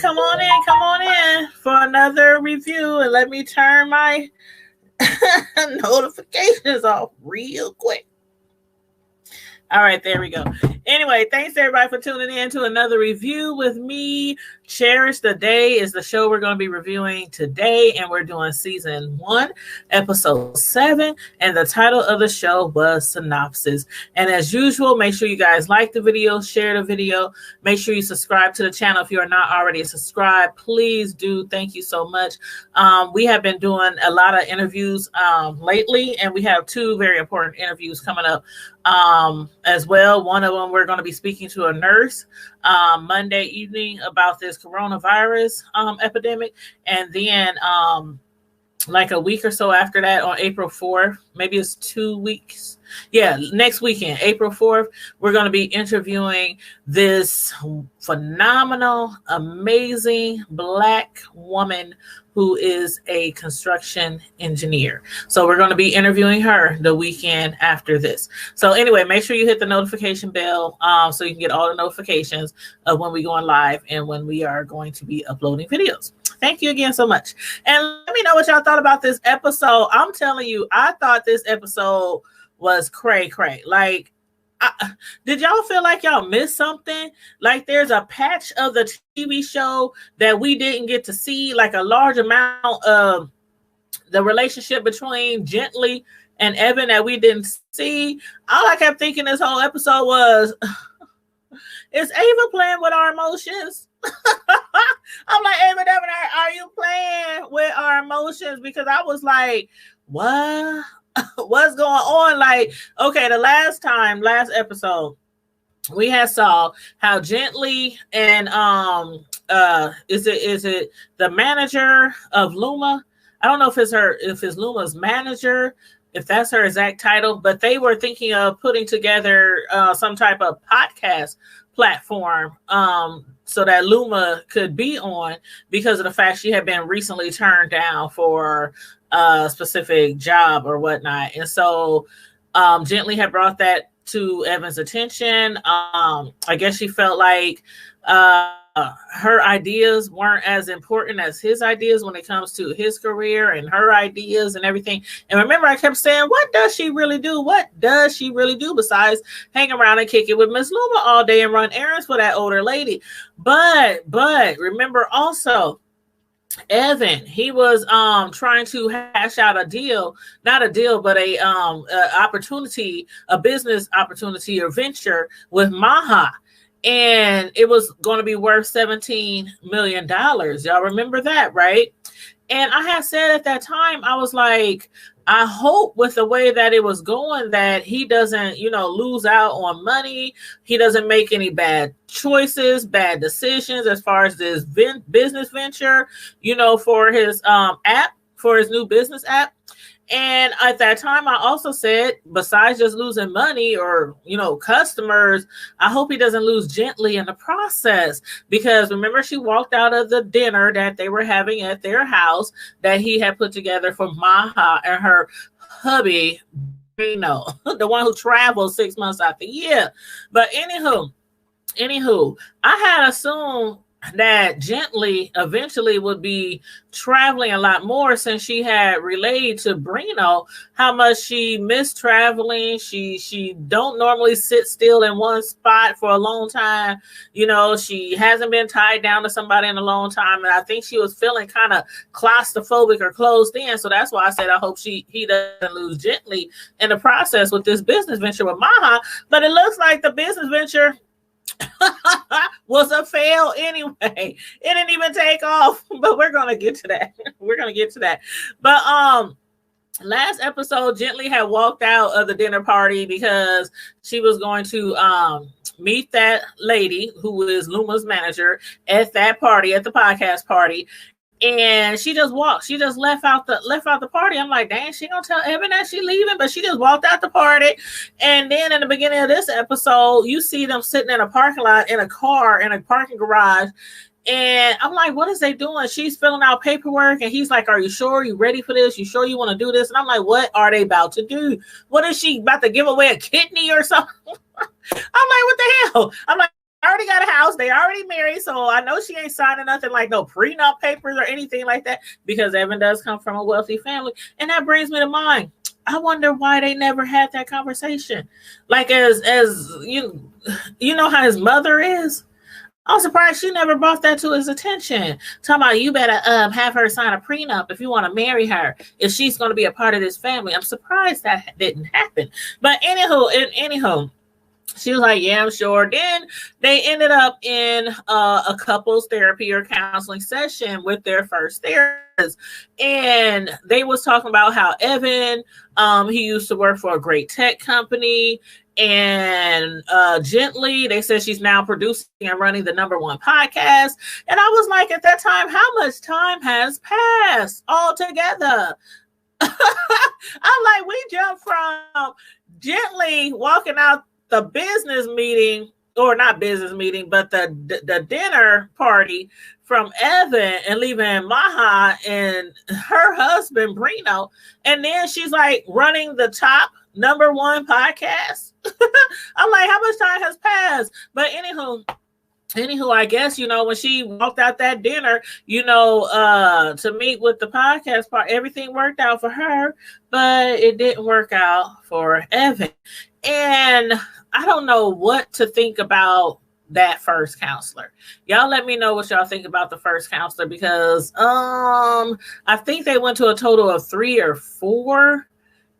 Come on in for another review, and let me turn my notifications off real quick. All right, there we go. Anyway, thanks everybody for tuning in to another review with me. Cherish the Day is the show we're going to be reviewing today, and we're doing season 1, episode 7, and the title of the show was Synopsis. And as usual, make sure you guys like the video, share the video, make sure you subscribe to the channel if you are not already subscribed. Please do. Thank you so much. We have been doing a lot of interviews lately, and we have 2 very important interviews coming up as well. One of them, we're going to be speaking to a nurse Monday evening about this coronavirus epidemic, and then like a week or so after that, on April 4th, maybe it's 2 weeks. Yeah, next weekend, April 4th, we're going to be interviewing this phenomenal, amazing Black woman who is a construction engineer. So we're going to be interviewing her the weekend after this. So anyway, make sure you hit the notification bell so you can get all the notifications of when we're going live and when we are going to be uploading videos. Thank you again so much. And let me know what y'all thought about this episode. I'm telling you, I thought this episode was cray. Like, did y'all feel like y'all missed something? Like there's a patch of the TV show that we didn't get to see, like a large amount of the relationship between Gently and Evan that we didn't see. All I kept thinking this whole episode was, is Ava playing with our emotions? I'm like, Ava, Devin, are you playing with our emotions? Because I was like, what? What's going on? Like, okay, the last episode, we had saw how Gently and is it the manager of Luma? I don't know if it's Luma's manager, if that's her exact title, but they were thinking of putting together some type of podcast platform so that Luma could be on, because of the fact she had been recently turned down for a specific job or whatnot. And so Gently had brought that to Evan's attention. I guess she felt like her ideas weren't as important as his ideas when it comes to his career and her ideas and everything. And remember, I kept saying, what does she really do? What does she really do besides hang around and kick it with Miss Luma all day and run errands for that older lady? But remember also, Evan, he was trying to hash out a deal, not a deal, but a opportunity, a business opportunity or venture with Maha. And it was going to be worth $17 million. Y'all remember that, right? And I had said at that time, I was like, I hope with the way that it was going that he doesn't, lose out on money. He doesn't make any bad choices, bad decisions as far as this business venture, for his app, for his new business app. And at that time, I also said, besides just losing money or, customers, I hope he doesn't lose Gently in the process. Because remember, she walked out of the dinner that they were having at their house that he had put together for Maha and her hubby, the one who travels 6 months out the year. But anywho, I had assumed that Gently eventually would be traveling a lot more, since she had relayed to Brino how much she missed traveling. She don't normally sit still in one spot for a long time. She hasn't been tied down to somebody in a long time. And I think she was feeling kind of claustrophobic or closed in. So that's why I said, I hope he doesn't lose Gently in the process with this business venture with Maha. But it looks like the business venture was a fail anyway. It didn't even take off, but we're gonna get to that. But last episode, Gently had walked out of the dinner party because she was going to meet that lady who is Luma's manager at that party, at the podcast party. And she just walked. She just left out the party. I'm like, dang, she gonna tell Evan that she leaving? But she just walked out the party. And then in the beginning of this episode, you see them sitting in a parking lot in a car in a parking garage. And I'm like, what is they doing? She's filling out paperwork, and he's like, are you sure? Are you ready for this? You sure you want to do this? And I'm like, what are they about to do? What is she about to give away a kidney or something? I'm like, what the hell? I'm like, already got a house. They already married. So I know she ain't signing nothing like no prenup papers or anything like that, because Evan does come from a wealthy family. And that brings me to mind. I wonder why they never had that conversation. Like, as you know how his mother is. I'm surprised she never brought that to his attention. Talking about, you better have her sign a prenup if you want to marry her, if she's going to be a part of this family. I'm surprised that didn't happen. But anyhow, she was like, yeah, I'm sure. Then they ended up in a couples therapy or counseling session with their first therapist. And they was talking about how Evan, he used to work for a great tech company. And Gently, they said she's now producing and running the #1 podcast. And I was like, at that time, how much time has passed altogether? I'm like, we jumped from Gently walking out the business meeting, or not business meeting, but the dinner party from Evan, and leaving Maha and her husband Brino, and then she's like running the top #1 podcast. I'm like, how much time has passed? But anywho, I guess, when she walked out that dinner, to meet with the podcast part, everything worked out for her, but it didn't work out for Evan. And I don't know what to think about that first counselor. Y'all let me know what y'all think about the first counselor, because I think they went to a total of 3 or 4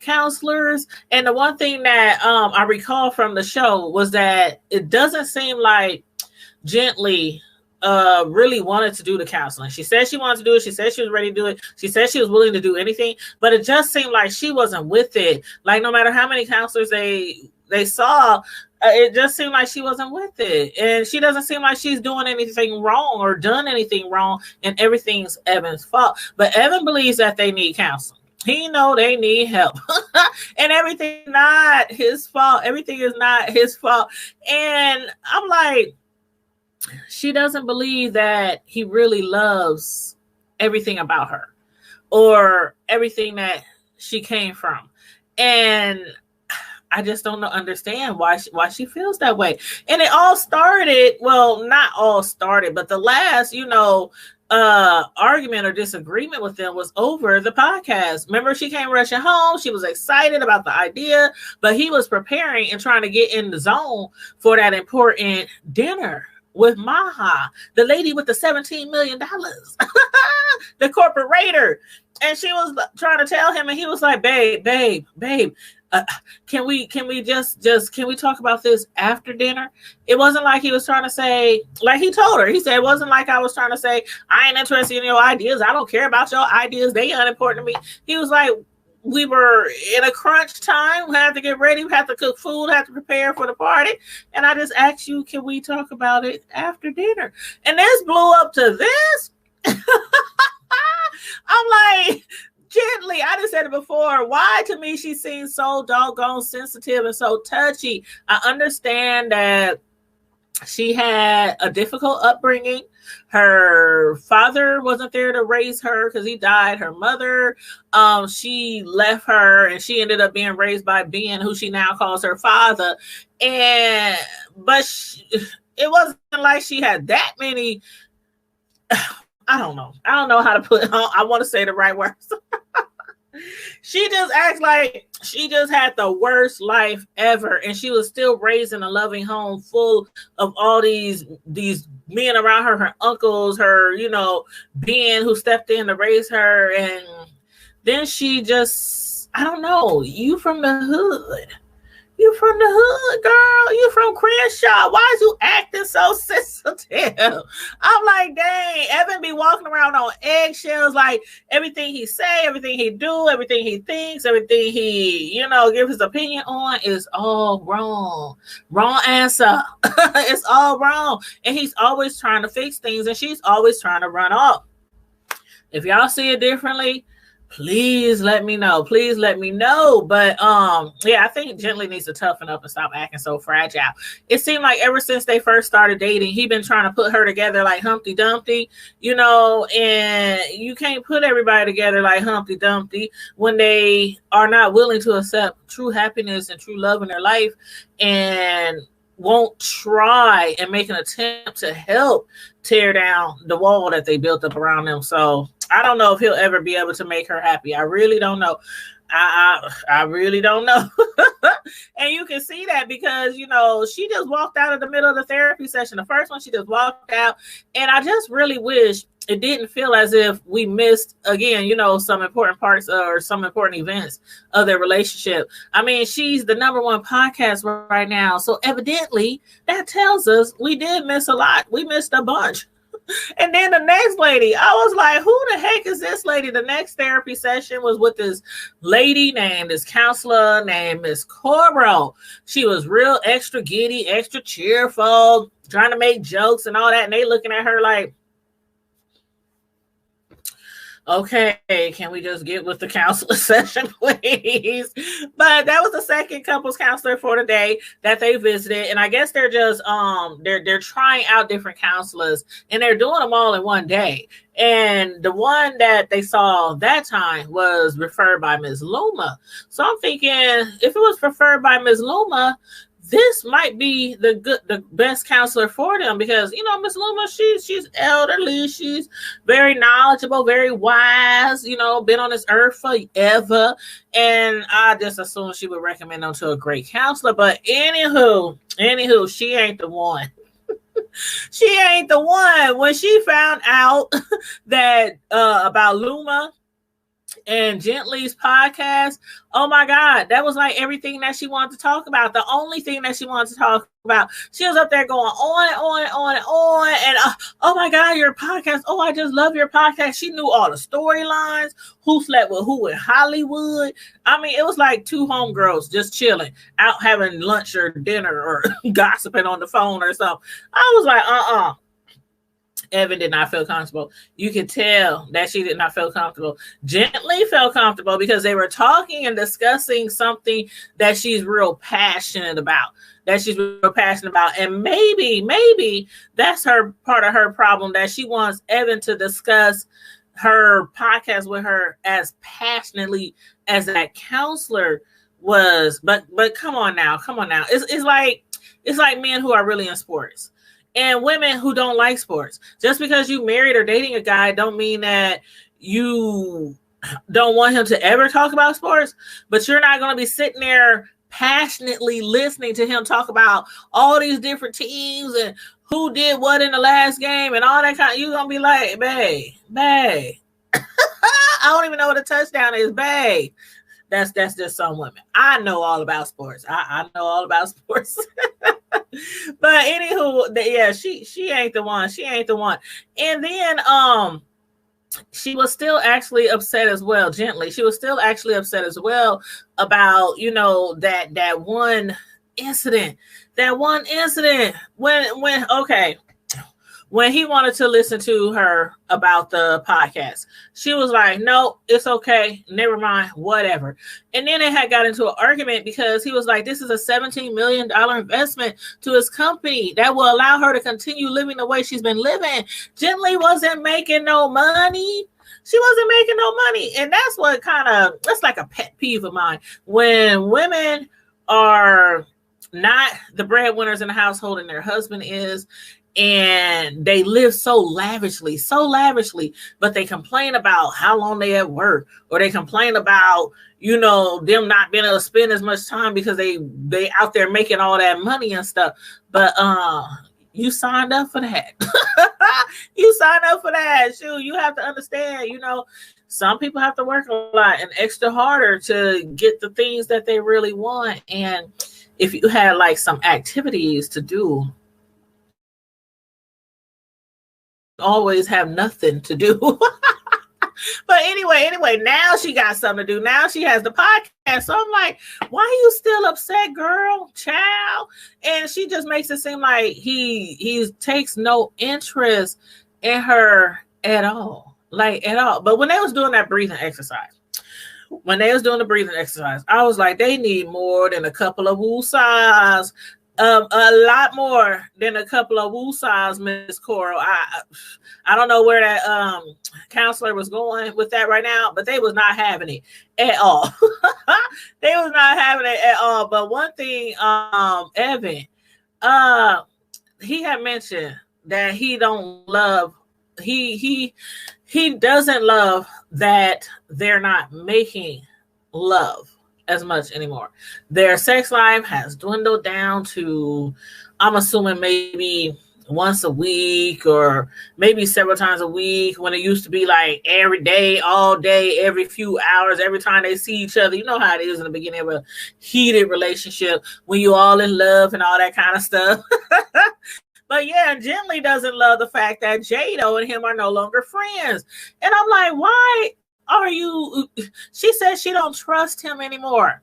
counselors. And the one thing that I recall from the show was that it doesn't seem like Gently really wanted to do the counseling. She said she wanted to do it. She said she was ready to do it. She said she was willing to do anything, but it just seemed like she wasn't with it. Like, no matter how many counselors they saw, it just seemed like she wasn't with it. And she doesn't seem like she's doing anything wrong or done anything wrong, and everything's Evan's fault. But Evan believes that they need counseling. He know they need help. And everything not his fault. Everything is not his fault. And I'm like, she doesn't believe that he really loves everything about her or everything that she came from. And I just don't understand why she feels that way. And it all started, well, not all started, but the last, argument or disagreement with them was over the podcast. Remember, she came rushing home. She was excited about the idea, but he was preparing and trying to get in the zone for that important dinner with Maha, the lady with the $17 million, the corporator. And she was trying to tell him, and he was like, babe, can we talk about this after dinner? It wasn't like he was trying to say, like he told her, he said, it wasn't like I was trying to say, I ain't interested in your ideas. I don't care about your ideas. They unimportant to me. He was like, we were in a crunch time. We had to get ready. We had to cook food, had to prepare for the party. And I just asked you, can we talk about it after dinner? And this blew up to this. I'm like, Gently, I just said it before, why to me she seems so doggone sensitive and so touchy. I understand that she had a difficult upbringing. Her father wasn't there to raise her because he died. Her mother, she left her, and she ended up being raised by Ben, who she now calls her father. But it wasn't like she had that many. I don't know how to put it. I want to say the right words. She just acts like she just had the worst life ever, and she was still raised in a loving home full of all these men around her, her uncles, her, Ben, who stepped in to raise her. And then she just, I don't know, you from the hood. You from the hood, girl. You from Crenshaw. Why is you acting so sensitive? I'm like, dang, Evan be walking around on eggshells, like everything he say, everything he do, everything he thinks, everything he, give his opinion on is all wrong. Wrong answer. It's all wrong. And he's always trying to fix things, and she's always trying to run off. If y'all see it differently, please let me know. Please let me know. But I think Gently needs to toughen up and stop acting so fragile. It seemed like ever since they first started dating, he been trying to put her together like Humpty Dumpty, and you can't put everybody together like Humpty Dumpty when they are not willing to accept true happiness and true love in their life. And won't try and make an attempt to help tear down the wall that they built up around them. So I don't know if he'll ever be able to make her happy. I really don't know. I really don't know. And you can see that because, you know, she just walked out of the middle of the therapy session. The first one, she just walked out. And I just really wish it didn't feel as if we missed, again, you know, some important parts or some important events of their relationship. I mean, she's the #1 podcast right now. So evidently that tells us we did miss a lot. We missed a bunch. And then the next lady, I was like, who the heck is this lady? The next therapy session was with this lady named, this counselor named Miss Corbro. She was real extra giddy, extra cheerful, trying to make jokes and all that. And they looking at her like, okay, can we just get with the counselor session, please? But that was the second couples counselor for the day that they visited. And I guess they're just they're trying out different counselors, and they're doing them all in one day. And the one that they saw that time was referred by Ms. Luma. So I'm thinking, if it was referred by Ms. Luma, this might be the best counselor for them, because, you know, Miss Luma, she's elderly, she's very knowledgeable, very wise, you know, been on this earth forever. And I just assumed she would recommend them to a great counselor. But anywho, she ain't the one. She ain't the one. When she found out that about Luma and Gently's podcast, oh my God, that was like everything that she wanted to talk about. The only thing that she wanted to talk about. She was up there going on and on and on and on. And oh my God, your podcast. Oh, I just love your podcast. She knew all the storylines, who slept with who in Hollywood. I mean, it was like two homegirls just chilling, out having lunch or dinner or gossiping on the phone or something. I was like, Evan did not feel comfortable. You could tell that she did not feel comfortable. Gently felt comfortable because they were talking and discussing something that she's real passionate about. And maybe that's her part of her problem, that she wants Evan to discuss her podcast with her as passionately as that counselor was. But come on now. It's like men who are really in sports and women who don't like sports. Just because you married or dating a guy don't mean that you don't want him to ever talk about sports, but you're not going to be sitting there passionately listening to him talk about all these different teams and who did what in the last game and all that kind of, you're going to be like, babe, I don't even know what a touchdown is, babe. That's just some women. I know all about sports. I know all about sports. But anywho, yeah, she ain't the one. She ain't the one. And then she was still actually upset as well, Gently. She was still actually upset as well about, you know, that one incident. When he wanted to listen to her about the podcast, she was like, no, it's okay. Never mind, whatever. And then they had got into an argument because he was like, this is a $17 million investment to his company that will allow her to continue living the way she's been living. Gently wasn't making no money. She wasn't making no money. And that's what that's like a pet peeve of mine. When women are not the breadwinners in the household and their husband is, and they live so lavishly, but they complain about how long they at work, or they complain about, you know, them not being able to spend as much time because they out there making all that money and stuff. But you signed up for that. You signed up for that. Shoot, you have to understand, you know, some people have to work a lot and extra harder to get the things that they really want. And if you had like some activities to do, always have nothing to do. But anyway, now she got something to do. Now she has the podcast. So I'm like, why are you still upset, girl, child? And she just makes it seem like he takes no interest in her at all. But when they was doing that breathing exercise, I was like, they need more than a couple of woosahs. A lot more than a couple of woosahs, Miss Coral. I don't know where that counselor was going with that right now, but they was not having it at all. They was not having it at all. But one thing, Evan, he had mentioned that he don't love he doesn't love that they're not making love as much anymore. Their sex life has dwindled down to, I'm assuming, maybe once a week or maybe several times a week, when it used to be like every day, all day, every few hours, every time they see each other. You know how it is in the beginning of a heated relationship when you all in love and all that kind of stuff. But yeah, Gently doesn't love the fact that Jado and him are no longer friends. And I'm like, why are you? She says she don't trust him anymore.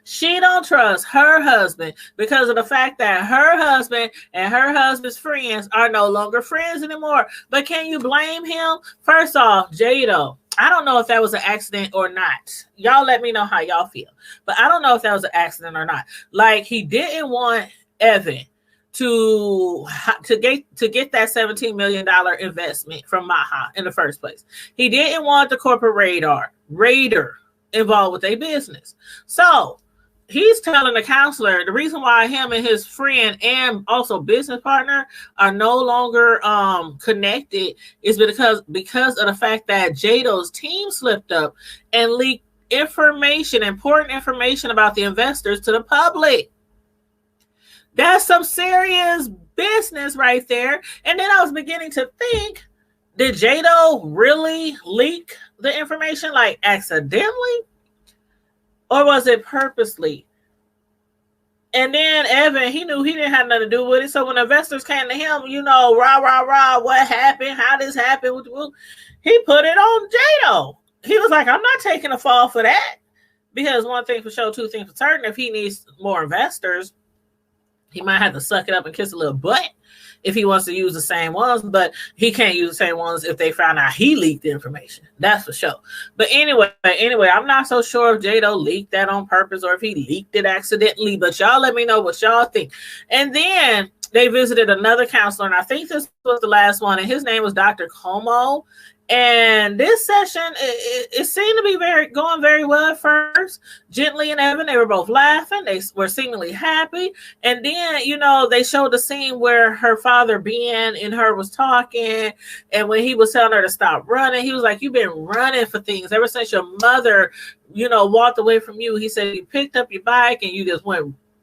She don't trust her husband because of the fact that her husband and her husband's friends are no longer friends anymore. But can you blame him? First off, Jado, I don't know if that was an accident or not. Y'all let me know how y'all feel. But I don't know if that was an accident or not. Like, he didn't want Evan to get that $17 million investment from Maha in the first place. He didn't want the corporate raider involved with their business. So he's telling the counselor the reason why him and his friend and also business partner are no longer connected is because of the fact that Jado's team slipped up and leaked important information about the investors to the public. That's some serious business right there. And then I was beginning to think, did Jado really leak the information, like accidentally? Or was it purposely? And then Evan, he knew he didn't have nothing to do with it. So when investors came to him, rah, what happened? How this happened? He put it on Jado. He was like, I'm not taking a fall for that. Because one thing for sure, two things for certain, if he needs more investors, he might have to suck it up and kiss a little butt if he wants to use the same ones, but he can't use the same ones if they found out he leaked the information. That's for sure. But anyway, I'm not so sure if Jado leaked that on purpose or if he leaked it accidentally, but y'all let me know what y'all think. And then they visited another counselor, and I think this was the last one, and his name was Dr. Como. And this session, it seemed to be going very well at first. Gently and Evan, they were both laughing. They were seemingly happy. And then, they showed the scene where her father, Ben, and her was talking. And when he was telling her to stop running, he was like, you've been running for things ever since your mother, walked away from you. He said, you picked up your bike and you just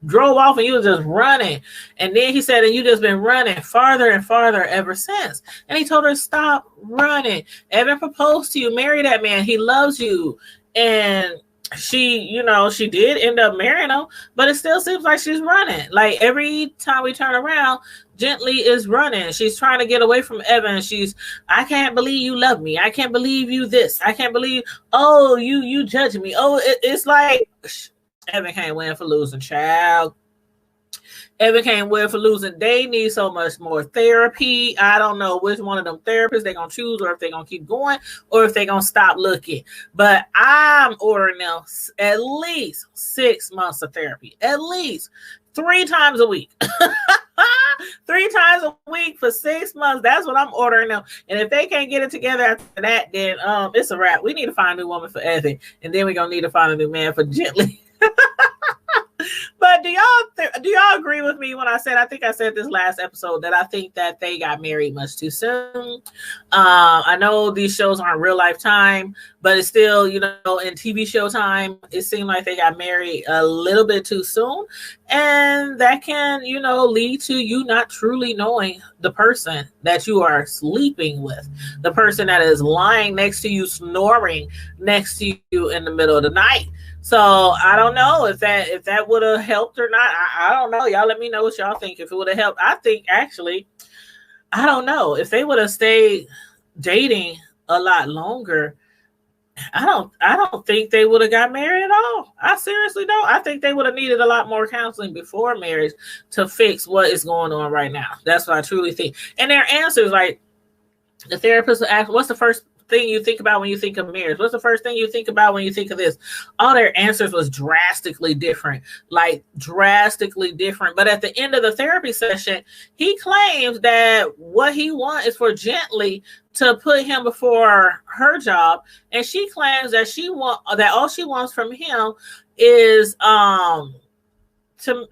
drove off and you was just running. And then he said, and you just been running farther and farther ever since. And he told her, stop running. Evan proposed to you. Marry that man. He loves you. And she, she did end up marrying him, but it still seems like she's running. Like every time we turn around, Gently is running. She's trying to get away from Evan. I can't believe you love me. I can't believe you this. I can't believe, you judging me. It's like, Evan can't win for losing, child. Evan can't win for losing. They need so much more therapy. I don't know which one of them therapists they're going to choose, or if they're going to keep going, or if they're going to stop looking. But I'm ordering them at least 6 months of therapy. At least 3 times a week. 3 times a week for 6 months. That's what I'm ordering them. And if they can't get it together after that, then it's a wrap. We need to find a new woman for Evan. And then we're going to need to find a new man for Gently. But do y'all agree with me when I think I said this last episode that I think that they got married much too soon? I know these shows aren't real life time, but it's still, in TV show time, it seemed like they got married a little bit too soon. And that can, lead to you not truly knowing the person that you are sleeping with, the person that is lying next to you, snoring next to you in the middle of the night. So I don't know if that would have helped or not. I don't know. Y'all let me know what y'all think. If it would have helped, I think actually, I don't know. If they would have stayed dating a lot longer, I don't think they would have got married at all. I seriously don't. I think they would have needed a lot more counseling before marriage to fix what is going on right now. That's what I truly think. And their answers, like the therapist will ask, what's the first thing you think about when you think of marriage? What's the first thing you think about when you think of this? All their answers was drastically different. But at the end of the therapy session, he claims that what he wants is for Gently to put him before her job, and she claims that all she wants from him is to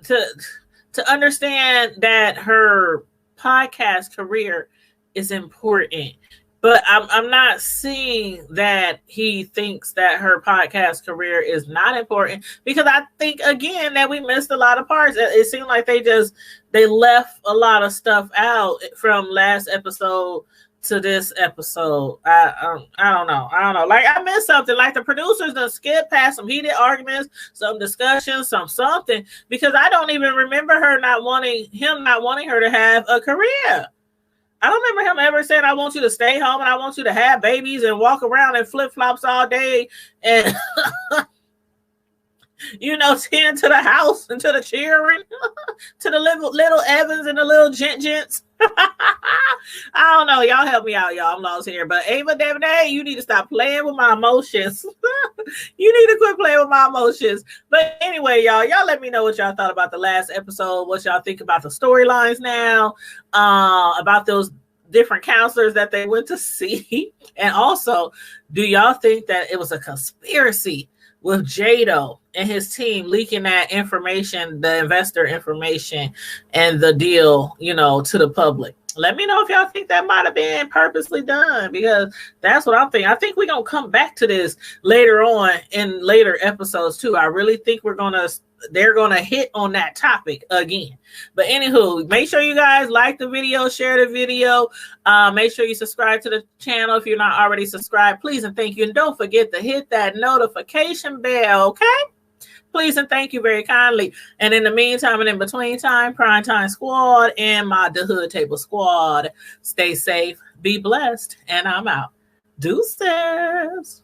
to understand that her podcast career is important. But I'm not seeing that he thinks that her podcast career is not important, because I think, again, that we missed a lot of parts. It seemed like they left a lot of stuff out from last episode to this episode. I don't know. Like, I missed something. Like, the producers done skipped past some heated arguments, some discussions, something, because I don't even remember him not wanting her to have a career. I don't remember him ever saying, I want you to stay home and I want you to have babies and walk around in flip-flops all day and, tend to the house and to the children, to the little Evans and the little gents. I don't know. Y'all help me out, y'all. I'm lost here. But Ava DuVernay, you need to stop playing with my emotions. You need to quit playing with my emotions. But anyway, y'all let me know what y'all thought about the last episode. What y'all think about the storylines now, about those different counselors that they went to see. And also, do y'all think that it was a conspiracy with Jado and his team leaking that information, the investor information and the deal, to the public? Let me know if y'all think that might have been purposely done, because that's what I'm thinking. I think we're going to come back to this later on in later episodes too. I really think they're going to hit on that topic again. But anywho, make sure you guys like the video, share the video. Make sure you subscribe to the channel if you're not already subscribed. Please and thank you. And don't forget to hit that notification bell, okay? Please and thank you very kindly. And in the meantime and in between time, Prime Time Squad and the Hood Table Squad, stay safe, be blessed, and I'm out. Deuces.